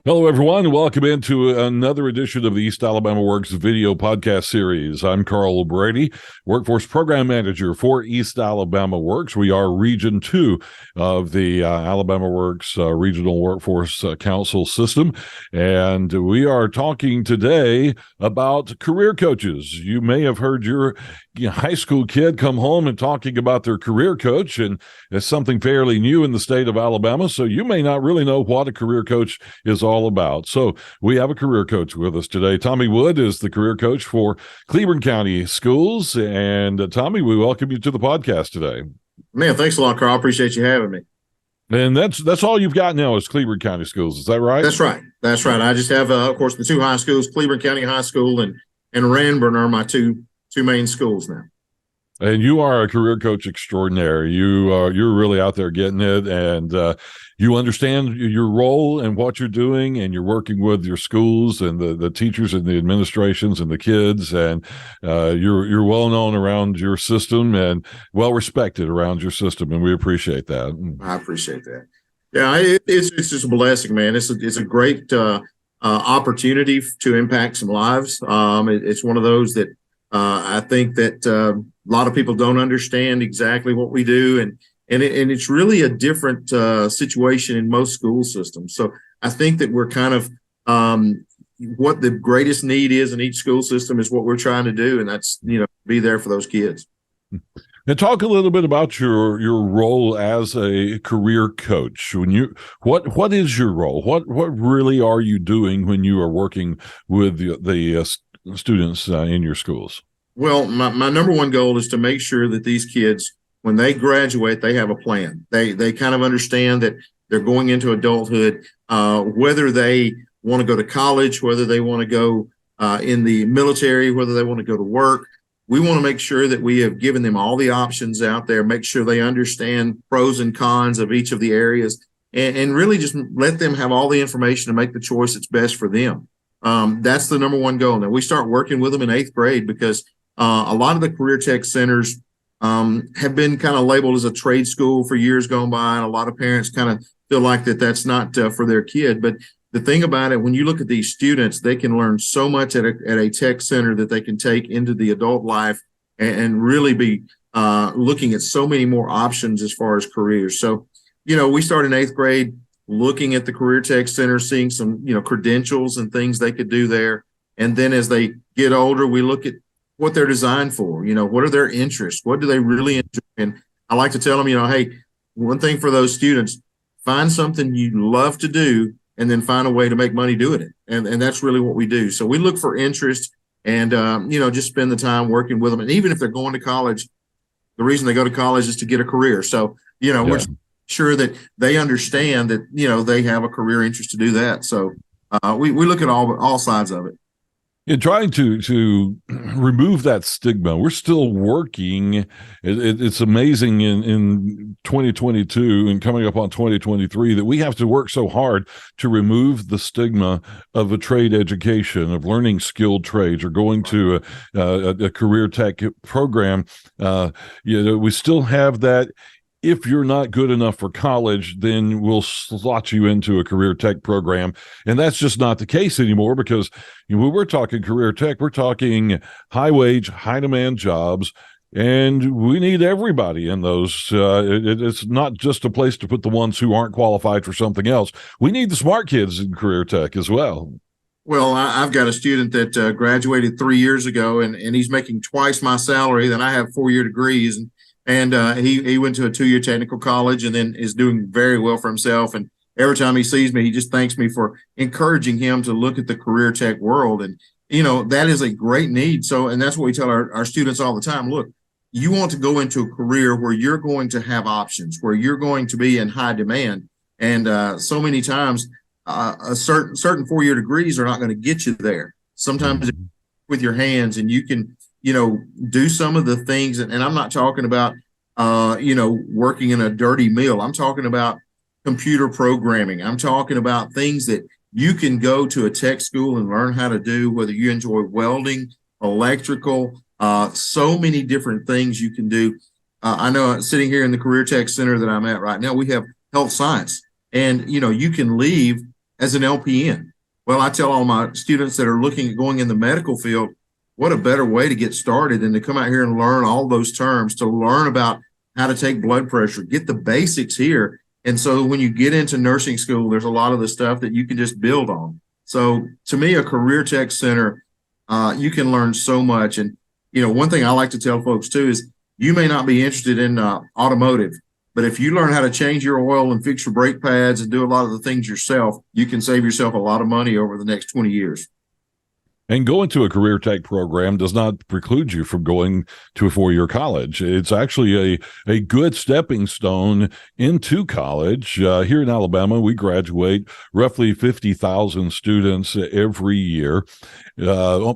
Hello, everyone. Welcome into another edition of the East Alabama Works video podcast series. I'm Carl Brady, Workforce Program Manager for East Alabama Works. We are Region 2 of the Alabama Works Regional Workforce Council system, and we are talking today about career coaches. You may have heard your high school kid come home and talking about their career coach, and it's something fairly new in the state of Alabama, so you may not really know what a career coach is all about. So we have a career coach with us today. Tommy Wood is the career coach for Cleburne County Schools. And Tommy, we welcome you to the podcast today. Man, thanks a lot, Carl. I appreciate you having me. And that's all you've got now is Cleburne County Schools. Is that right? That's right. That's right. I just have, of course, the two high schools, Cleburne County High School and Ranburne are my two main schools now. And you are a career coach extraordinaire. You're really out there getting it, and you understand your role and what you're doing, and you're working with your schools and the teachers and the administrations and the kids, and you're well known around your system and well respected around your system, and we appreciate that. I appreciate that. Yeah, it's just a blessing, man. It's a great opportunity to impact some lives. It's one of those that I think that a lot of people don't understand exactly what we do, and it's really a different situation in most school systems. So I think that we're kind of what the greatest need is in each school system is what we're trying to do, and that's be there for those kids. And talk a little bit about your role as a career coach. What is your role? What really are you doing when you are working with the students in your schools? Well, my number one goal is to make sure that these kids, when they graduate, they have a plan. They kind of understand that they're going into adulthood, whether they want to go to college, whether they want to go in the military, whether they want to go to work. We want to make sure that we have given them all the options out there, make sure they understand pros and cons of each of the areas, and really just let them have all the information to make the choice that's best for them. That's the number one goal. Now, we start working with them in 8th grade because a lot of the career tech centers have been kind of labeled as a trade school for years gone by, and a lot of parents kind of feel like that's not for their kid. But the thing about it, when you look at these students, they can learn so much at a tech center that they can take into the adult life and really be looking at so many more options as far as careers. So, we start in 8th grade looking at the career tech center, seeing some, credentials and things they could do there. And then as they get older, we look at what they're designed for, what are their interests? What do they really enjoy? And I like to tell them, hey, one thing for those students, find something you love to do and then find a way to make money doing it. And that's really what we do. So we look for interest and, just spend the time working with them. And even if they're going to college, the reason they go to college is to get a career. So, we're sure that they understand that, they have a career interest to do that. So we look at all sides of it. In trying to remove that stigma, we're still working. It's amazing in 2022 and coming up on 2023 that we have to work so hard to remove the stigma of a trade education, of learning skilled trades or going to a career tech program. We still have that. If you're not good enough for college, then we'll slot you into a career tech program. And that's just not the case anymore because when we're talking career tech, we're talking high wage, high demand jobs, and we need everybody in those. It's not just a place to put the ones who aren't qualified for something else. We need the smart kids in career tech as well. Well, I've got a student that graduated 3 years ago, and he's making twice my salary. Then I have 4-year degrees. And he went to a 2-year technical college and then is doing very well for himself. And every time he sees me, he just thanks me for encouraging him to look at the career tech world. And, that is a great need. So, and that's what we tell our students all the time. Look, you want to go into a career where you're going to have options, where you're going to be in high demand. And so many times a certain 4-year degrees are not going to get you there. Sometimes with your hands, and you can do some of the things. And I'm not talking about, working in a dirty mill. I'm talking about computer programming. I'm talking about things that you can go to a tech school and learn how to do, whether you enjoy welding, electrical, so many different things you can do. I know sitting here in the Career Tech Center that I'm at right now, we have health science. And, you can leave as an LPN. Well, I tell all my students that are looking at going in the medical field, what a better way to get started than to come out here and learn all those terms, to learn about how to take blood pressure, get the basics here. And so when you get into nursing school, there's a lot of the stuff that you can just build on. So to me, a career tech center, you can learn so much. And, one thing I like to tell folks too is you may not be interested in automotive, but if you learn how to change your oil and fix your brake pads and do a lot of the things yourself, you can save yourself a lot of money over the next 20 years. And going to a career tech program does not preclude you from going to a four-year college. It's actually a good stepping stone into college. Here in Alabama, we graduate roughly 50,000 students every year. I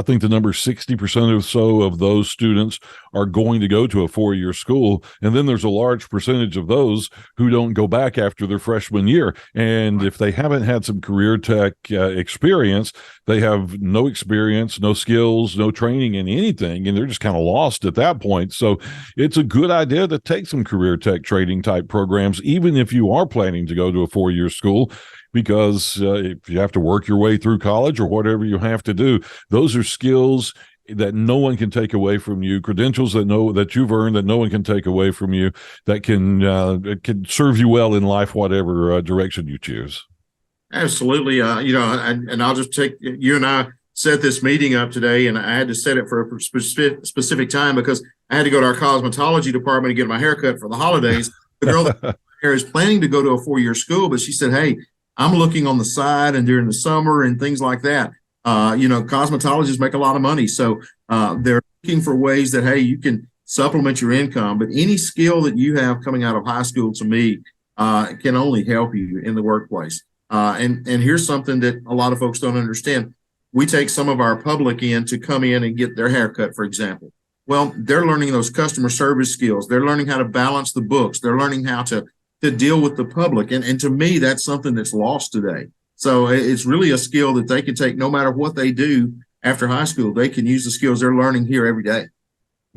think the number 60% or so of those students are going to go to a four-year school. And then there's a large percentage of those who don't go back after their freshman year. And if they haven't had some career tech experience, they have no experience, no skills, no training in anything, and they're just kind of lost at that point. So it's a good idea to take some career tech training type programs, even if you are planning to go to a four-year school, because if you have to work your way through college or whatever you have to do, those are skills that no one can take away from you, credentials that you've earned that no one can take away from you, that can serve you well in life, whatever direction you choose. Absolutely. And I'll just take, you and I set this meeting up today, and I had to set it for a specific time because I had to go to our cosmetology department to get my haircut for the holidays. The girl that is planning to go to a four-year school, but she said, hey, I'm looking on the side and during the summer and things like that. Cosmetologists make a lot of money. So they're looking for ways that, hey, you can supplement your income. But any skill that you have coming out of high school, to me, can only help you in the workplace. And here's something that a lot of folks don't understand. We take some of our public in to come in and get their haircut, for example. Well, they're learning those customer service skills. They're learning how to balance the books. They're learning how to deal with the public. And to me, that's something that's lost today. So it's really a skill that they can take no matter what they do after high school. They can use the skills they're learning here every day.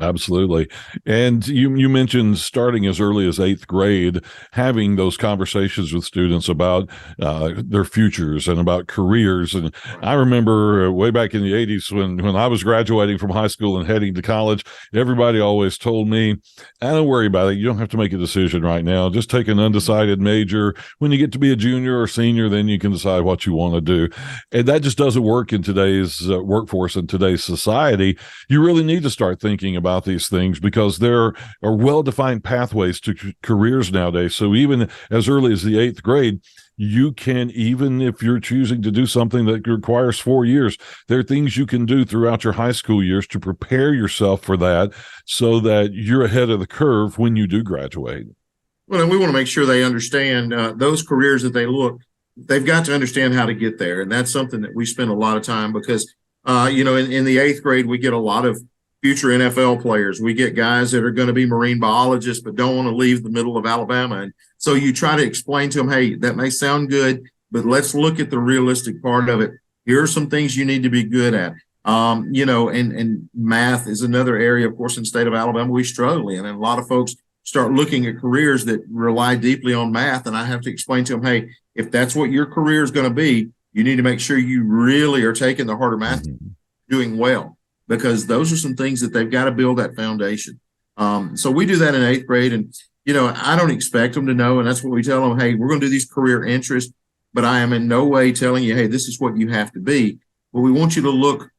Absolutely. And you mentioned starting as early as eighth grade, having those conversations with students about their futures and about careers. And I remember way back in the 80s when I was graduating from high school and heading to college, everybody always told me, don't worry about it. You don't have to make a decision right now. Just take an undecided major. When you get to be a junior or senior, then you can decide what you want to do. And that just doesn't work in today's workforce and today's society. You really need to start thinking about these things because there are well-defined pathways to careers nowadays. So even as early as the eighth grade, you can, even if you're choosing to do something that requires 4 years, there are things you can do throughout your high school years to prepare yourself for that so that you're ahead of the curve when you do graduate. Well, and we want to make sure they understand those careers that they've got to understand how to get there. And that's something that we spend a lot of time because, in the eighth grade, we get a lot of future NFL players. We get guys that are going to be marine biologists, but don't want to leave the middle of Alabama. And so you try to explain to them, hey, that may sound good, but let's look at the realistic part of it. Here are some things you need to be good at. And math is another area, of course, in the state of Alabama, we struggle in. And a lot of folks start looking at careers that rely deeply on math. And I have to explain to them, hey, if that's what your career is going to be, you need to make sure you really are taking the harder math, doing well. Because those are some things that they've got to build that foundation. So we do that in eighth grade. And, I don't expect them to know. And that's what we tell them. Hey, we're going to do these career interests, but I am in no way telling you, hey, this is what you have to be. But we want you to look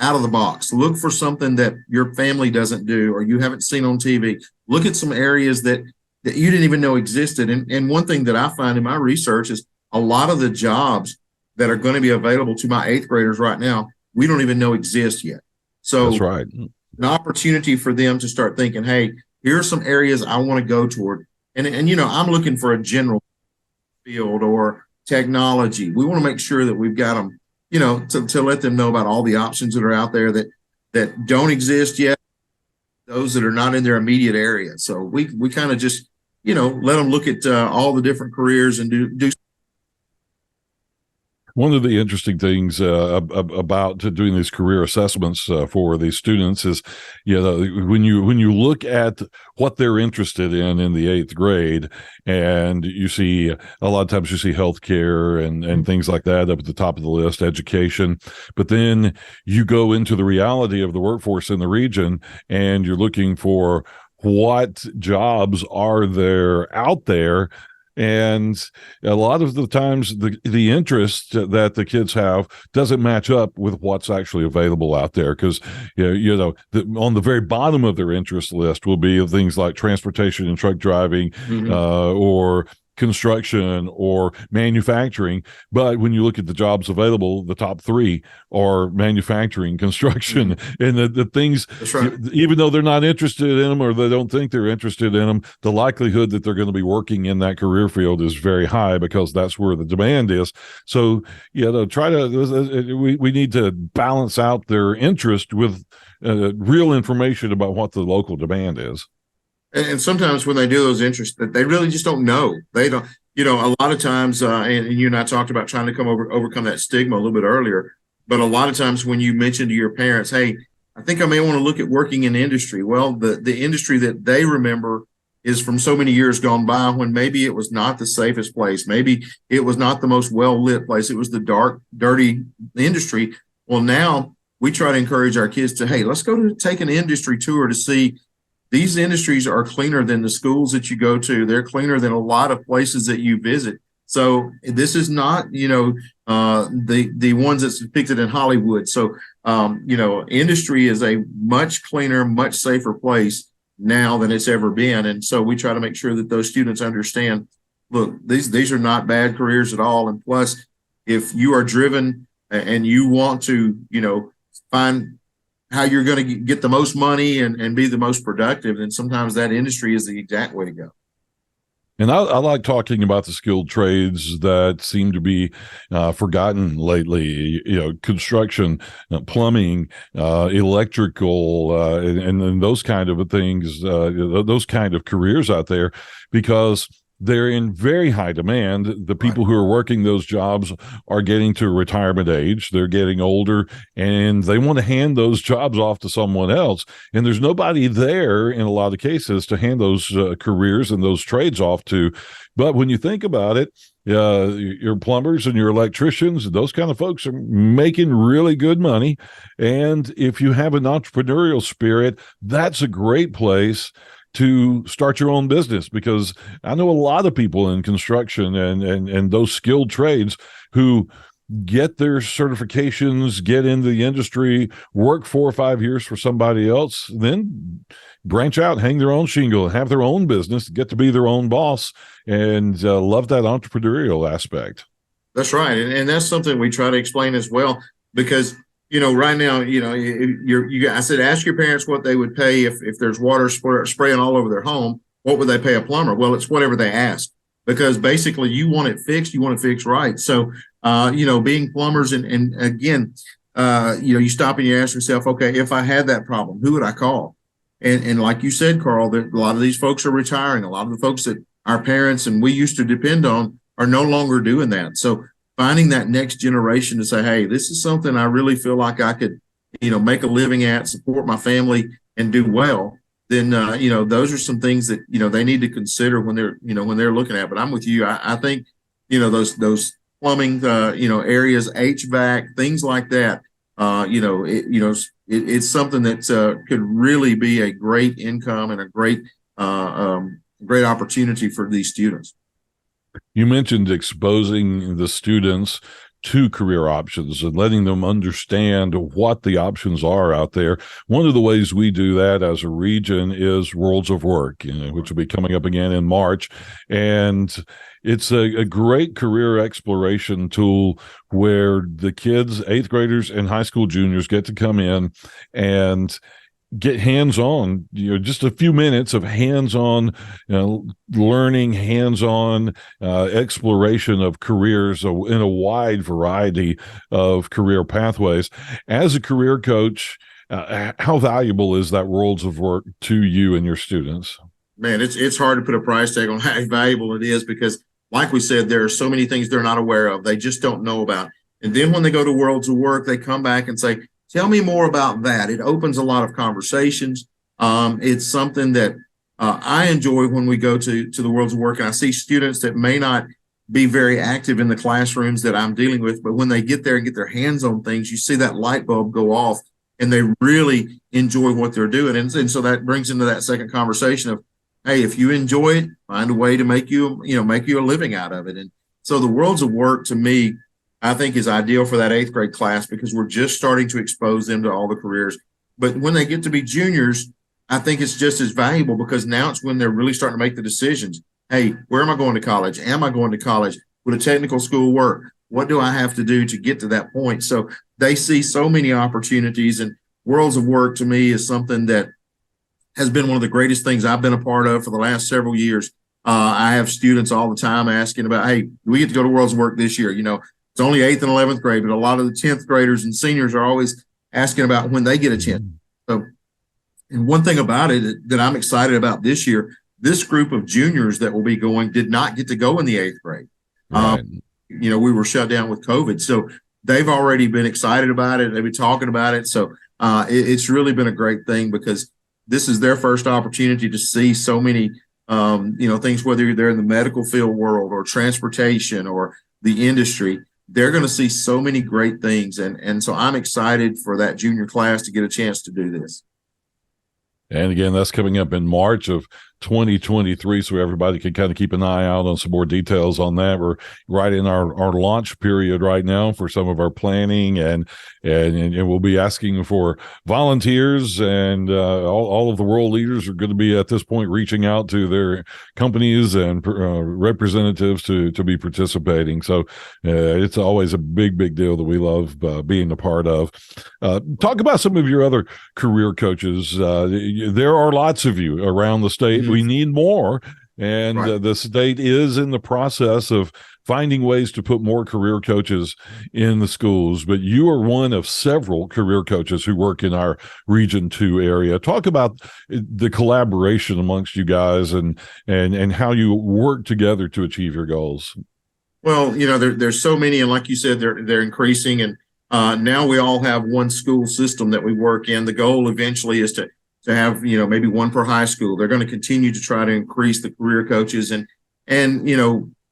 out of the box. Look for something that your family doesn't do or you haven't seen on TV. Look at some areas that you didn't even know existed. And one thing that I find in my research is a lot of the jobs that are going to be available to my eighth graders right now, we don't even know exist yet. So that's right. An opportunity for them to start thinking, hey, here are some areas I want to go toward. And I'm looking for a general field or technology. We want to make sure that we've got them, to let them know about all the options that are out there that don't exist yet, those that are not in their immediate area. So we kind of just, let them look at all the different careers and do. One of the interesting things about doing these career assessments for these students is, when you look at what they're interested in the eighth grade, and you see a lot of times you see healthcare and things like that up at the top of the list, education, but then you go into the reality of the workforce in the region, and you're looking for what jobs are there out there. And a lot of the times the interest that the kids have doesn't match up with what's actually available out there, because on the very bottom of their interest list will be things like transportation and truck driving, or construction or manufacturing. But when you look at the jobs available, the top three are manufacturing, construction, and the things, That's right. even though they're not interested in them or they don't think they're interested in them, the likelihood that they're going to be working in that career field is very high because that's where the we need to balance out their interest with real information about what the local demand is. And sometimes when they do those interests, that they really just don't know. They don't, a lot of times, and you and I talked about trying to overcome that stigma a little bit earlier. But a lot of times when you mention to your parents, hey, I think I may want to look at working in industry. Well, the industry that they remember is from so many years gone by, when maybe it was not the safest place. Maybe it was not the most well-lit place. It was the dark, dirty industry. Well, now we try to encourage our kids to, hey, let's go to take an industry tour to see these industries are cleaner than the schools that you go to. They're cleaner than a lot of places that you visit. So this is not, the ones that's depicted in Hollywood. So, industry is a much cleaner, much safer place now than it's ever been. And so we try to make sure that those students understand, look, these are not bad careers at all. And plus, if you are driven and you want to, find how you're going to get the most money and be the most productive, then sometimes that industry is the exact way to go. And I like talking about the skilled trades that seem to be forgotten lately. Construction, plumbing, electrical, and those kind of things, those kind of careers out there, because they're in very high demand. The people who are working those jobs are getting to retirement age. They're getting older, and they want to hand those jobs off to someone else. And there's nobody there in a lot of cases to hand those careers and those trades off to. But when you think about it, your plumbers and your electricians, those kind of folks are making really good money. And if you have an entrepreneurial spirit, that's a great place to start your own business, because I know a lot of people in construction and those skilled trades who get their certifications, get into the industry, work 4 or 5 years for somebody else, then branch out, hang their own shingle, have their own business, get to be their own boss, and love that entrepreneurial aspect. That's right. And that's something we try to explain as well, because right now, I said, ask your parents what they would pay if there's water spraying all over their home. What would they pay a plumber? Well, it's whatever they ask, because basically you want it fixed right. So, being plumbers and again, you stop and you ask yourself, okay, if I had that problem, who would I call? And like you said, Carl, that a lot of these folks are retiring. A lot of the folks that our parents and we used to depend on are no longer doing that. So finding that next generation to say, hey, this is something I really feel like I could, make a living at, support my family and do well, then, those are some things that, they need to consider when they're looking at. But I'm with you. I think, those plumbing, areas, HVAC, things like that, it's something that could really be a great income and a great opportunity for these students. You mentioned exposing the students to career options and letting them understand what the options are out there. One of the ways we do that as a region is Worlds of Work, which will be coming up again in March. And it's a great career exploration tool where the kids, eighth graders and high school juniors, get to come in and get hands-on, just a few minutes of hands-on learning, hands-on exploration of careers in a wide variety of career pathways. As a career coach, how valuable is that Worlds of Work to you and your students? Man, it's hard to put a price tag on how valuable it is, because like we said, there are so many things they're not aware of. They just don't know about. And then when they go to Worlds of Work, they come back and say, tell me more about that. It opens a lot of conversations. It's something that I enjoy when we go to the Worlds of Work, and I see students that may not be very active in the classrooms that I'm dealing with, but when they get there and get their hands on things, you see that light bulb go off and they really enjoy what they're doing. And so that brings into that second conversation of, hey, if you enjoy it, find a way to make you a living out of it. And so the Worlds of Work, to me, I think is ideal for that 8th grade class because we're just starting to expose them to all the careers. But when they get to be juniors, I think it's just as valuable because now it's when they're really starting to make the decisions. Hey, where am I going to college? Am I going to college? Would a technical school work? What do I have to do to get to that point? So they see so many opportunities, and Worlds of Work to me is something that has been one of the greatest things I've been a part of for the last several years. I have students all the time asking about, hey, we get to go to Worlds of Work this year. It's only 8th and 11th grade, but a lot of the 10th graders and seniors are always asking about when they get a chance. So, and one thing about it that I'm excited about this year, this group of juniors that will be going did not get to go in the 8th grade. Right. We were shut down with COVID. So they've already been excited about it. They've been talking about it. So it's really been a great thing because this is their first opportunity to see so many, things, whether they're in the medical field world or transportation or the industry. They're going to see so many great things. And so I'm excited for that junior class to get a chance to do this. And again, that's coming up in March of 2023. So everybody can kind of keep an eye out on some more details on that. We're right in our launch period right now for some of our planning, and we'll be asking for volunteers, and all of the world leaders are going to be at this point reaching out to their companies and representatives to be participating. So it's always a big deal that we love being a part of. Talk about some of your other career coaches. There are lots of you around the state. We need more. And Right. The state is in the process of finding ways to put more career coaches in the schools. But you are one of several career coaches who work in our Region 2 area. Talk about the collaboration amongst you guys and how you work together to achieve your goals. Well, there's so many, and like you said, they're increasing, and now we all have one school system that we work in. The goal eventually is to have, maybe one per high school. They're going to continue to try to increase the career coaches, and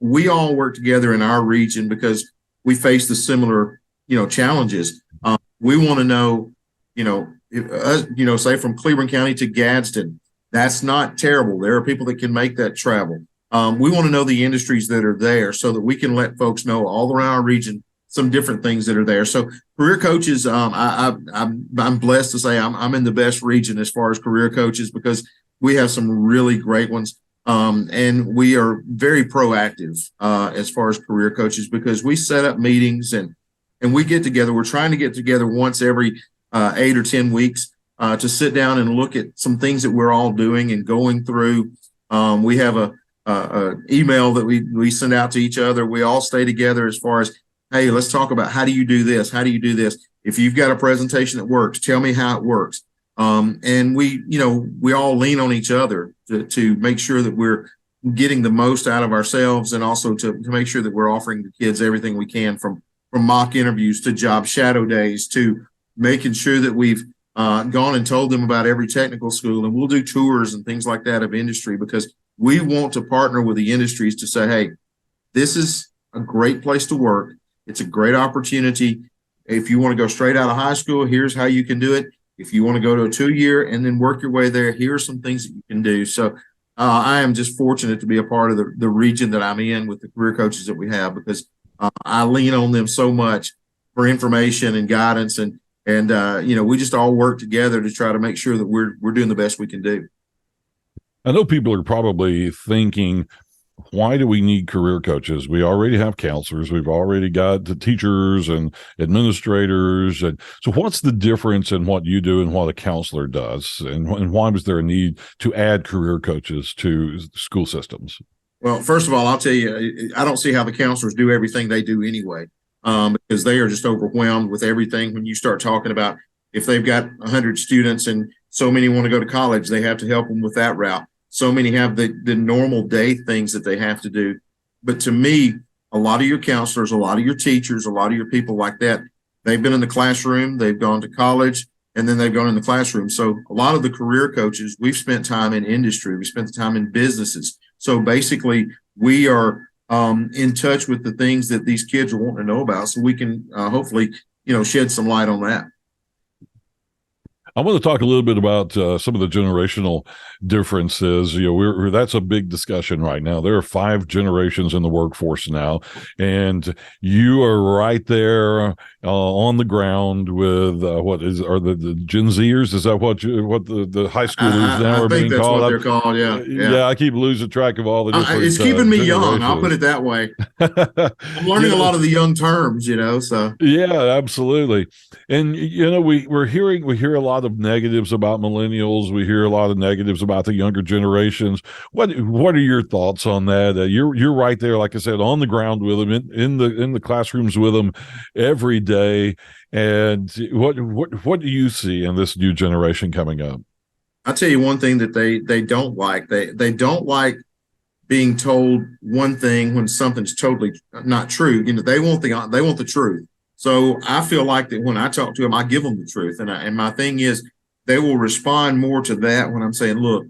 we all work together in our region because we face the similar, challenges. We want to know, say from Cleburne County to Gadsden, that's not terrible. There are people that can make that travel. We want to know the industries that are there so that we can let folks know all around our region some different things that are there. So career coaches, I'm blessed to say I'm in the best region as far as career coaches because we have some really great ones. And we are very proactive as far as career coaches because we set up meetings and we get together. We're trying to get together once every 8 or 10 weeks to sit down and look at some things that we're all doing and going through. We have a email that we send out to each other. We all stay together as far as, hey, let's talk about how do you do this? How do you do this? If you've got a presentation that works, tell me how it works. And we all lean on each other to make sure that we're getting the most out of ourselves and also to make sure that we're offering the kids everything we can from mock interviews to job shadow days to making sure that we've gone and told them about every technical school, and we'll do tours and things like that of industry because we want to partner with the industries to say, hey, this is a great place to work. It's a great opportunity. If you want to go straight out of high school, here's how you can do it. If you want to go to a 2-year and then work your way there, here are some things that you can do. So I am just fortunate to be a part of the region that I'm in with the career coaches that we have because I lean on them so much for information and guidance. And we just all work together to try to make sure that we're doing the best we can do. I know people are probably thinking, why do we need career coaches? We already have counselors. We've already got the teachers and administrators. And so what's the difference in what you do and what a counselor does? And why was there a need to add career coaches to school systems? Well, first of all, I'll tell you, I don't see how the counselors do everything they do anyway, because they are just overwhelmed with everything. When you start talking about if they've got 100 students and so many want to go to college, they have to help them with that route. So many have the normal day things that they have to do. But to me, a lot of your counselors, a lot of your teachers, a lot of your people like that, they've been in the classroom, they've gone to college, and then they've gone in the classroom. So a lot of the career coaches, we've spent time in industry, we spent the time in businesses. So basically, we are in touch with the things that these kids are wanting to know about, so we can hopefully, shed some light on that. I want to talk a little bit about some of the generational differences. That's a big discussion right now. There are 5 generations in the workforce now, and you are right there on the ground with the Gen Zers? Is that what the high schoolers now are being called? I think that's what they're called. Yeah. I keep losing track of all the different. It's keeping me young. I'll put it that way. I'm learning a lot of the young terms, So yeah, absolutely. And we hear a lot of negatives about millennials. We hear a lot of negatives about the younger generations. What are your thoughts on that? You're right there, like I said, on the ground with them, in the classrooms with them every day. And what do you see in this new generation coming up? I'll tell you one thing that they don't like. They don't like being told one thing when something's totally not true. They want the truth. So I feel like that when I talk to them, I give them the truth. And my thing is, they will respond more to that when I'm saying, look,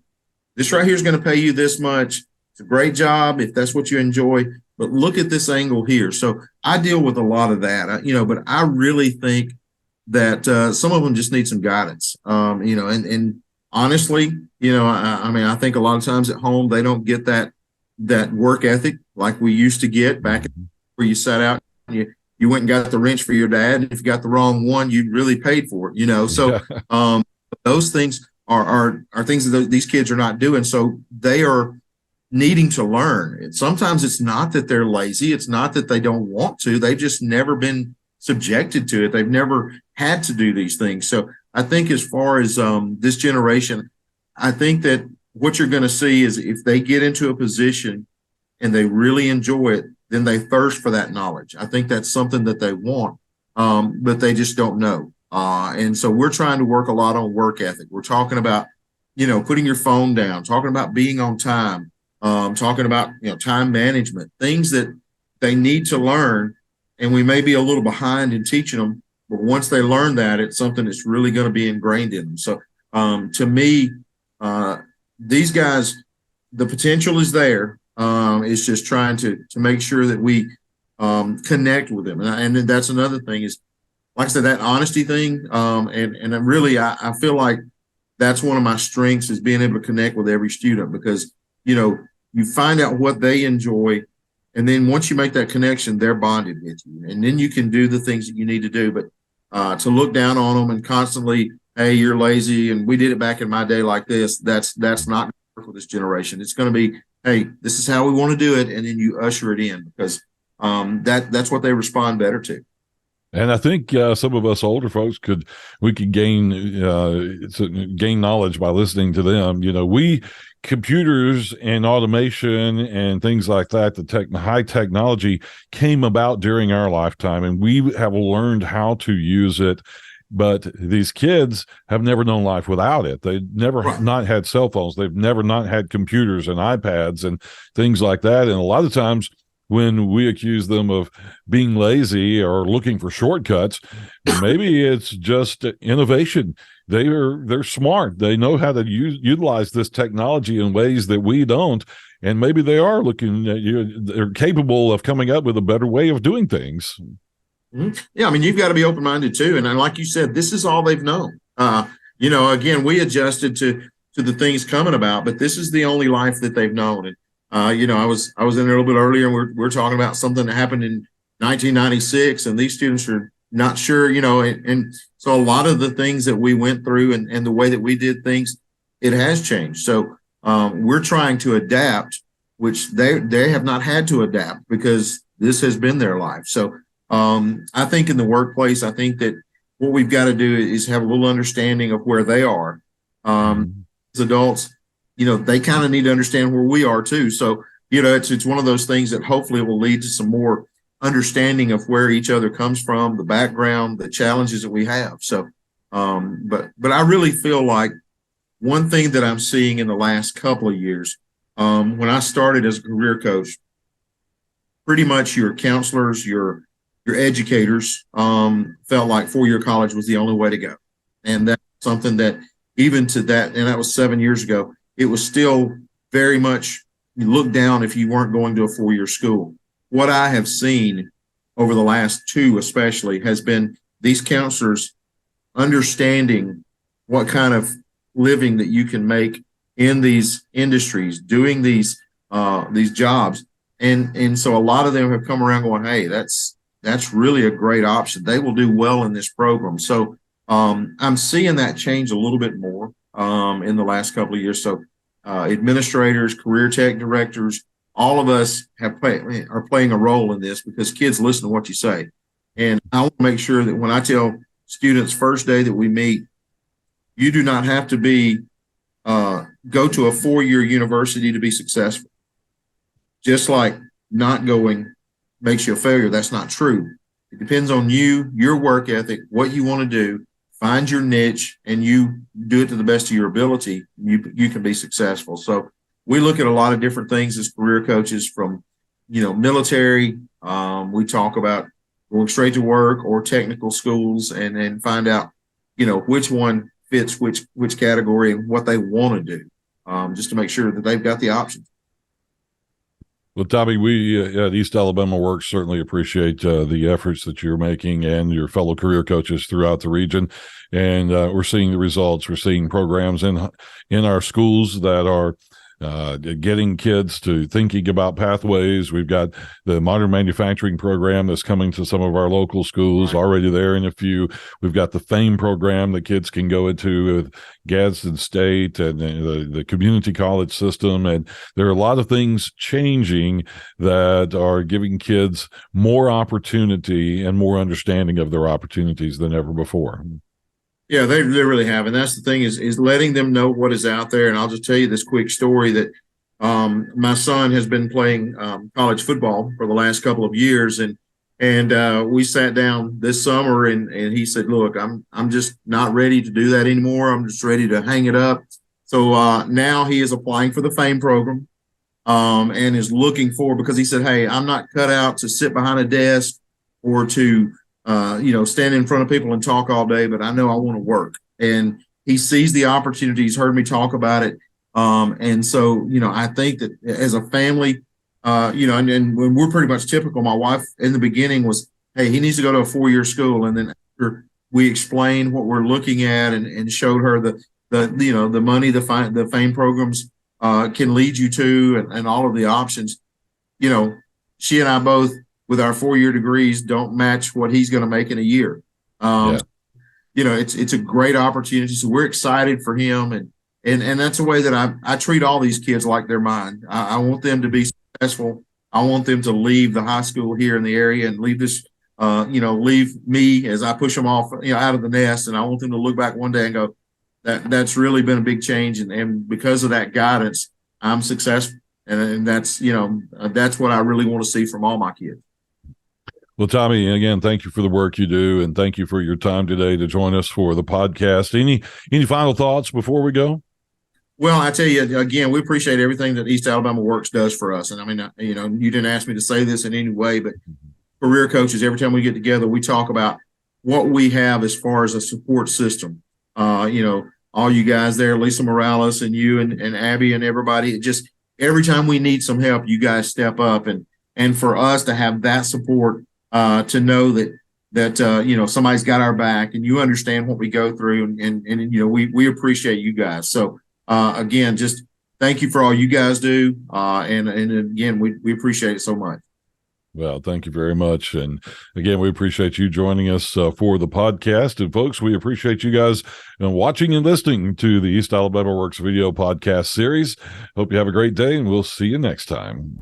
this right here is going to pay you this much. It's a great job if that's what you enjoy, but look at this angle here. So I deal with a lot of that, but I really think that some of them just need some guidance, and honestly, I think a lot of times at home, they don't get that work ethic like we used to get back where you sat out and you went and got the wrench for your dad. And if you got the wrong one, you really paid for it, So those things are things that these kids are not doing. So they are needing to learn. And sometimes it's not that they're lazy. It's not that they don't want to. They've just never been subjected to it. They've never had to do these things. So I think as far as this generation, I think that what you're going to see is if they get into a position and they really enjoy it, then they thirst for that knowledge. I think that's something that they want, but they just don't know. And so we're trying to work a lot on work ethic. We're talking about, putting your phone down, talking about being on time, talking about, time management, things that they need to learn. And we may be a little behind in teaching them, but once they learn that, it's something that's really going to be ingrained in them. So to me, these guys, the potential is there. It's just trying to make sure that we connect with them. And then that's another thing is, like I said, that honesty thing. And really, I feel like that's one of my strengths is being able to connect with every student because, you find out what they enjoy. And then once you make that connection, they're bonded with you. And then you can do the things that you need to do. But to look down on them and constantly, hey, you're lazy and we did it back in my day like this, that's not going to work for this generation. It's going to be, hey, this is how we want to do it. And then you usher it in because that's what they respond better to. And I think some of us older folks could gain knowledge by listening to them. Computers and automation and things like that, high technology came about during our lifetime, and we have learned how to use it. But these kids have never known life without it. They've never not had cell phones. They've never not had computers and iPads and things like that. And a lot of times when we accuse them of being lazy or looking for shortcuts, maybe it's just innovation. They're smart. They know how to utilize this technology in ways that we don't. And maybe they are they're capable of coming up with a better way of doing things. Yeah, you've got to be open-minded too. And like you said, this is all they've known. Again, we adjusted to the things coming about, but this is the only life that they've known. And I was in there a little bit earlier, and we're talking about something that happened in 1996, and these students are not sure, and so a lot of the things that we went through and the way that we did things, it has changed. So we're trying to adapt, which they have not had to adapt because this has been their life. So I think in the workplace, I think that what we've got to do is have a little understanding of where they are. As adults, they kind of need to understand where we are too. So, it's one of those things that hopefully will lead to some more understanding of where each other comes from, the background, the challenges that we have. So, but I really feel like one thing that I'm seeing in the last couple of years, when I started as a career coach, pretty much your counselors, your educators felt like four-year college was the only way to go. And that's something that even to that, and that was 7 years ago, it was still very much looked down if you weren't going to a four-year school. What I have seen over the last two especially has been these counselors understanding what kind of living that you can make in these industries, doing these jobs. And so a lot of them have come around going, hey, that's really a great option. They will do well in this program. So I'm seeing that change a little bit more in the last couple of years. So administrators, career tech directors, all of us are playing a role in this because kids listen to what you say. And I want to make sure that when I tell students first day that we meet, you do not have to go to a four-year university to be successful. Just like not going makes you a failure, that's not true. It depends on you, your work ethic, what you want to do, find your niche, and you do it to the best of your ability, you can be successful. So we look at a lot of different things as career coaches from, military. We talk about going straight to work or technical schools and find out, which one fits which category and what they want to do, just to make sure that they've got the options. Well, Tommy, we at East Alabama Works certainly appreciate the efforts that you're making and your fellow career coaches throughout the region. And we're seeing the results. We're seeing programs in our schools that are getting kids to thinking about pathways. We've got the modern manufacturing program that's coming to some of our local schools, already there in a few. We've got the FAME program that kids can go into with Gadsden State and the community college system. And there are a lot of things changing that are giving kids more opportunity and more understanding of their opportunities than ever before. Yeah, they really have. And that's the thing is letting them know what is out there. And I'll just tell you this quick story that my son has been playing college football for the last couple of years. And we sat down this summer and he said, look, I'm just not ready to do that anymore. I'm just ready to hang it up. So now he is applying for the FAME program and is looking for, because he said, hey, I'm not cut out to sit behind a desk or to stand in front of people and talk all day, but I know I want to work. And he sees the opportunity. He's heard me talk about it. And so, I think that as a family, and when we're pretty much typical, my wife in the beginning was, hey, he needs to go to a four-year school. And then after we explained what we're looking at and showed her the money, the FAME programs can lead you to and all of the options, she and I both, with our four-year degrees, don't match what he's going to make in a year. It's a great opportunity. So we're excited for him. And that's the way that I treat all these kids like they're mine. I want them to be successful. I want them to leave the high school here in the area and leave this, leave me as I push them off, out of the nest. And I want them to look back one day and go, that's really been a big change. And because of that guidance, I'm successful. And that's, that's what I really want to see from all my kids. Well, Tommy, again, thank you for the work you do, and thank you for your time today to join us for the podcast. Any final thoughts before we go? Well, I tell you, again, we appreciate everything that East Alabama Works does for us. And I mean, you didn't ask me to say this in any way, but career coaches, every time we get together, we talk about what we have as far as a support system. All you guys there, Lisa Morales and you and Abby and everybody, just every time we need some help, you guys step up. And for us to have that support, to know that somebody's got our back and you understand what we go through and we appreciate you guys. So again, just thank you for all you guys do. And again, we appreciate it so much. Well, thank you very much. And again, we appreciate you joining us for the podcast. And folks, we appreciate you guys watching and listening to the East Alabama Works video podcast series. Hope you have a great day and we'll see you next time.